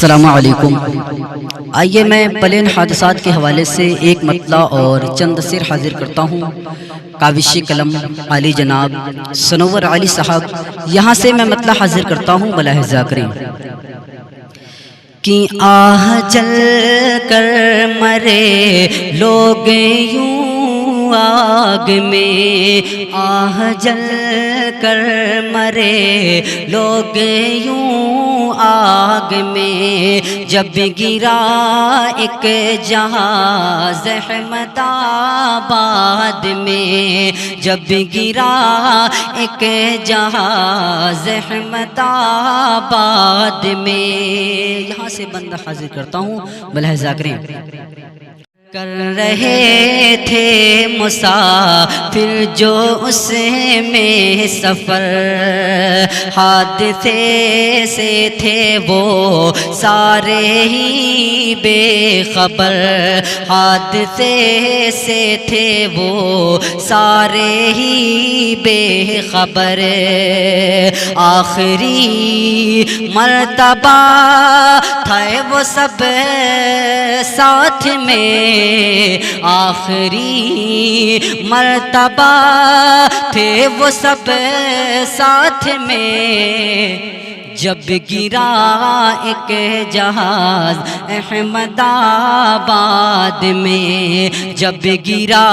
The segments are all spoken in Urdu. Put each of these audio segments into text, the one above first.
السلام علیکم۔ آئیے میں پلین حادثات کے حوالے سے ایک مطلع اور چند سر حاضر کرتا ہوں۔ کاوش قلم علی جناب سنور علی صاحب، یہاں سے میں مطلع حاضر کرتا ہوں، ملاحظہ کریں کہ آہ جل کر مرے لوگ یوں آگ میں، آہ جل کر مرے لوگ یوں آگ میں، جب گرا ایک جہاز احمد آباد میں، جب گرا ایک جہاز احمد آباد میں۔ یہاں سے بندہ حاضر کرتا ہوں، ملاحظہ کریں۔ کر رہے تھے مسافر جو اس میں سفر، حادثے سے تھے وہ سارے ہی بے خبر، حادثے سے تھے وہ سارے ہی بے خبر۔ آخری مرتبہ تھا وہ سب ساتھ میں، آخری مرتبہ تھے وہ سب ساتھ میں، جب گرا ایک جہاز احمد آباد میں، جب گرا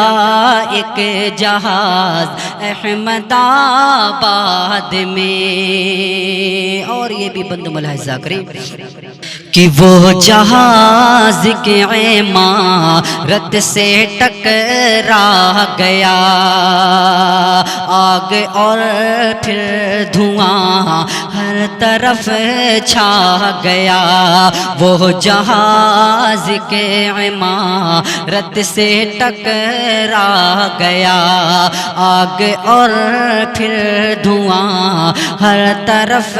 ایک جہاز احمد آباد میں۔ اور یہ بھی بند ملاحظہ کریں کہ وہ جہاز کی عمارت سے ٹکرا گیا، آگ اور پھر دھواں ہر طرف چھا گیا، وہ جہاز کے عمارت سے ٹکرا گیا، آگ اور پھر دھواں ہر طرف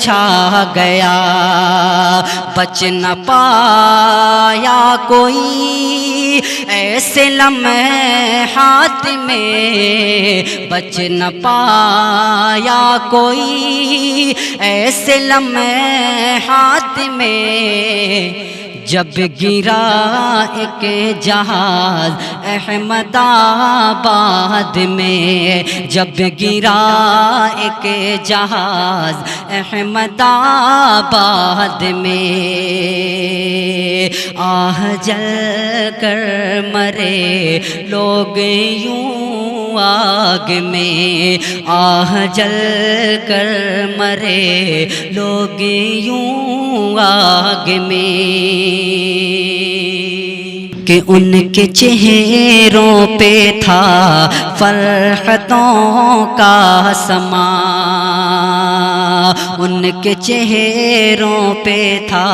چھا گیا، بچ نہ پایا کوئی ایسے لمحات میں، بچ نہ پایا کوئی ایسے لمحات میں، جب گرا ایک جہاز احمد آباد میں، جب گرا ایک جہاز احمد آباد میں۔ آہ جل کر مرے لوگ یوں آگ میں، آہ جل کر مرے لوگ یوں آگ میں، کہ ان کے چہروں پہ تھا فرحتوں کا سما، ان کے چہروں پہ تھا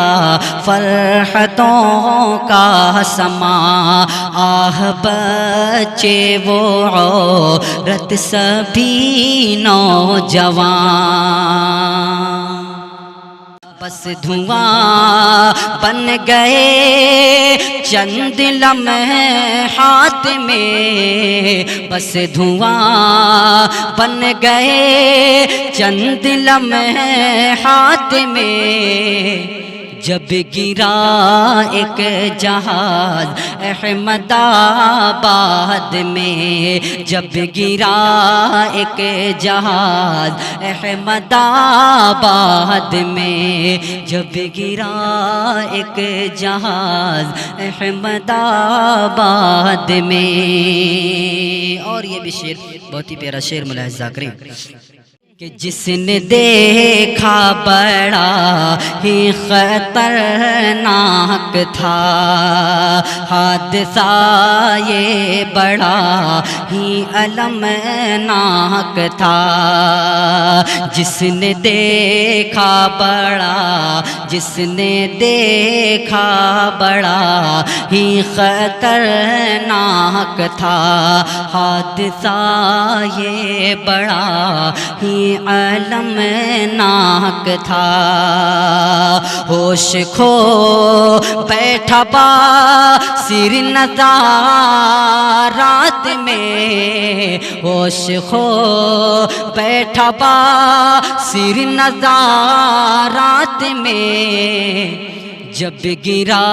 فرحتوں کا سما، آہ بچے وہ عورت سبھی نوجوان، بس دھواں بن گئے چند لمحات میں، بس دھواں بن گئے چند لمحات میں، جب گرا ایک جہاز احمد آباد میں، جب گرا ایک جہاز احمد آباد میں، جب گرا ایک جہاز احمد آباد میں۔ اور یہ بھی شعر بہت ہی پیارا شعر، ملاحظہ کریں کہ جس نے دیکھا بڑا ہی خطرناک تھا حادثہ، یہ بڑا ہی المناک تھا، جس نے دیکھا بڑا، جس نے دیکھا بڑا ہی خطرناک تھا حادثہ، یہ بڑا ہی المناک تھا، ہوش کھو بیٹھا باسر نظارات میں، ہوش کھو بیٹھا باسر نظارات میں، جب گرا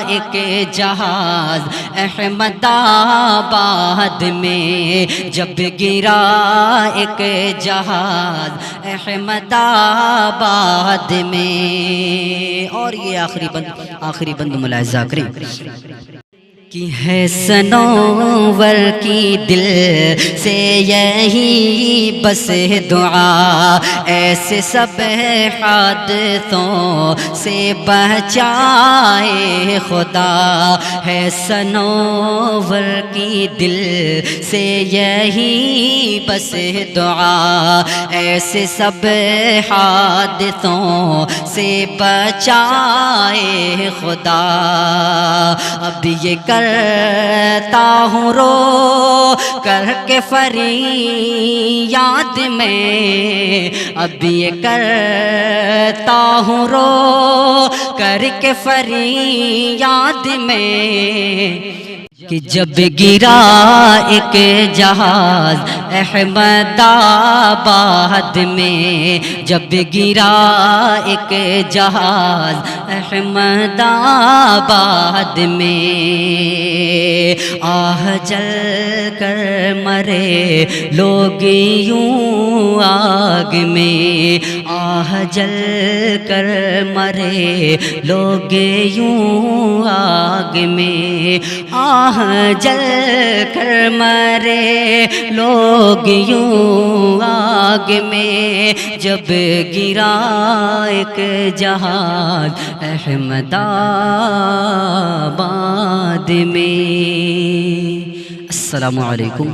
ایک جہاز احمد آباد میں، جب گرا ایک جہاز احمد آباد میں۔ اور یہ آخری بند ملاحظہ کریں کہ ہے سنور کی دل سے یہی بس دعا، ایسے سب حادثوں سے بچائے خدا۔ ہے سنور کی دل سے یہی بس دعا، ایسے سب حادثوں سے بچائے خدا۔ اب یہ کرتا ہوں رو کر کے فریاد میں، اب یہ کرتا ہوں رو کر کے فریاد میں، کہ جب گرا ایک جہاز احمد آباد میں، جب گرا ایک جہاز احمد آباد میں، آہ جل کر مرے لوگ یوں آگ میں، آہ جل کر مرے لوگ یوں آگ میں، آہ جل کر مرے لوگ یوں آگ میں، جب گرا ایک جہاز احمد آباد میں۔ السلام علیکم۔